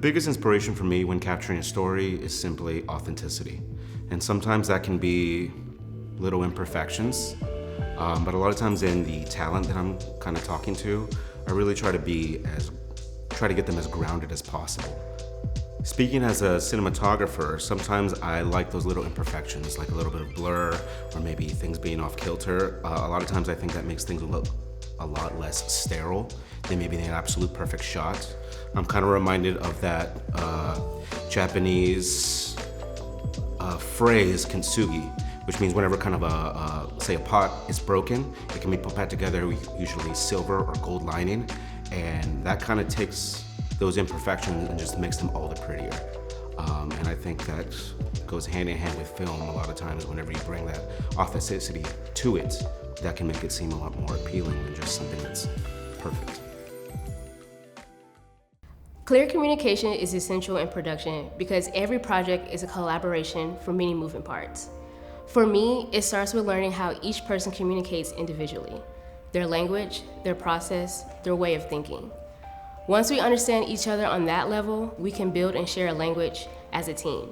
biggest inspiration for me when capturing a story is simply authenticity. And sometimes that can be little imperfections, but a lot of times in the talent that I'm kind of talking to, I really try to get them as grounded as possible. Speaking as a cinematographer, sometimes I like those little imperfections, like a little bit of blur, or maybe things being off kilter. A lot of times I think that makes things look a lot less sterile than maybe an absolute perfect shot. I'm kind of reminded of that Japanese phrase, kintsugi, which means whenever kind of say a pot is broken, it can be put back together with usually silver or gold lining, and that kind of takes those imperfections and just makes them all the prettier. And I think that goes hand in hand with film a lot of times. Whenever you bring that authenticity to it, that can make it seem a lot more appealing than just something that's perfect. Clear communication is essential in production because every project is a collaboration for many moving parts. For me, it starts with learning how each person communicates individually, their language, their process, their way of thinking. Once we understand each other on that level, we can build and share a language as a team.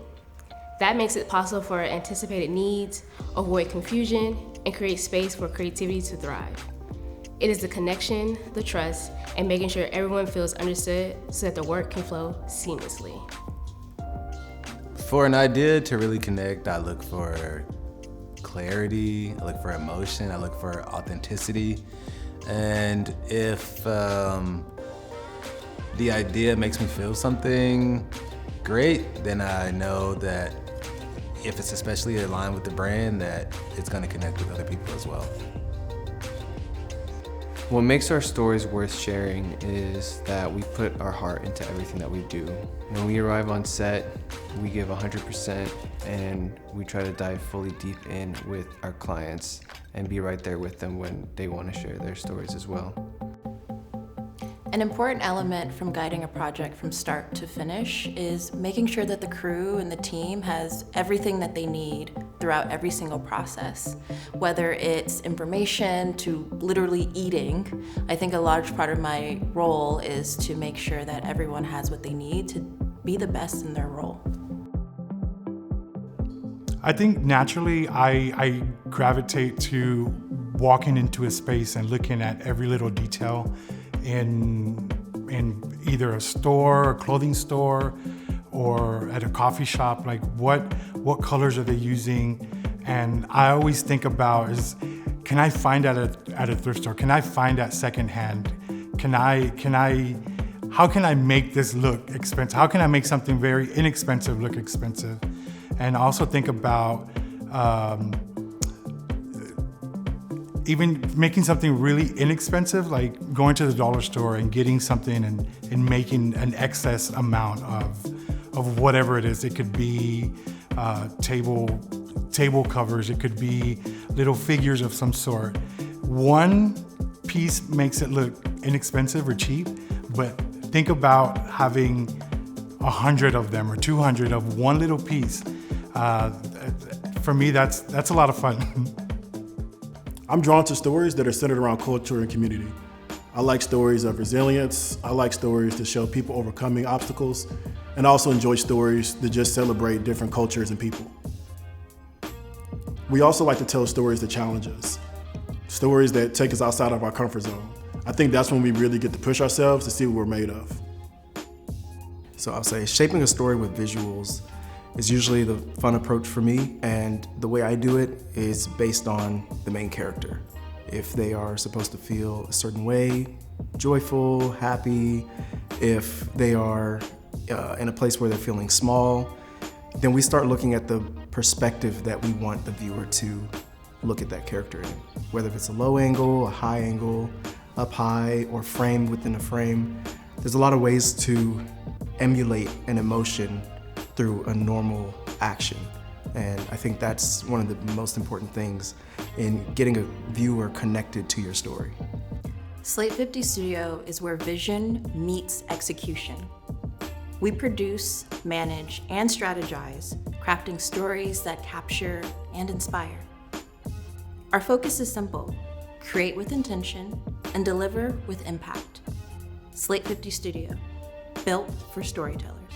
That makes it possible for anticipated needs, avoid confusion, and create space for creativity to thrive. It is the connection, the trust, and making sure everyone feels understood so that the work can flow seamlessly. For an idea to really connect, I look for clarity, I look for emotion, I look for authenticity. And if the idea makes me feel something great, then I know that if it's especially aligned with the brand, that it's gonna connect with other people as well. What makes our stories worth sharing is that we put our heart into everything that we do. When we arrive on set, we give 100% and we try to dive fully deep in with our clients and be right there with them when they want to share their stories as well. An important element from guiding a project from start to finish is making sure that the crew and the team has everything that they need throughout every single process. Whether it's information to literally eating, I think a large part of my role is to make sure that everyone has what they need to be the best in their role. I think naturally I gravitate to walking into a space and looking at every little detail in either a store, a clothing store, or at a coffee shop. Like what colors are they using? And I always think about is, can I find that at a thrift store? Can I find that secondhand? How can I make this look expensive? How can I make something very inexpensive look expensive? And also think about even making something really inexpensive, like going to the dollar store and getting something and making an excess amount of whatever it is. It could be table covers, it could be little figures of some sort. One piece makes it look inexpensive or cheap, but think about having 100 of them or 200 of one little piece. For me, that's a lot of fun. I'm drawn to stories that are centered around culture and community. I like stories of resilience. I like stories that show people overcoming obstacles, and I also enjoy stories that just celebrate different cultures and people. We also like to tell stories that challenge us, stories that take us outside of our comfort zone. I think that's when we really get to push ourselves to see what we're made of. So I'll say shaping a story with visuals is usually the fun approach for me, and the way I do it is based on the main character. If they are supposed to feel a certain way, joyful, happy, if they are in a place where they're feeling small, then we start looking at the perspective that we want the viewer to look at that character in. Whether it's a low angle, a high angle, up high, or framed within a frame. There's a lot of ways to emulate an emotion through a normal action. And I think that's one of the most important things in getting a viewer connected to your story. SLATE50 Studio is where vision meets execution. We produce, manage, and strategize, crafting stories that capture and inspire. Our focus is simple: create with intention and deliver with impact. SLATE50 Studio, built for storytellers.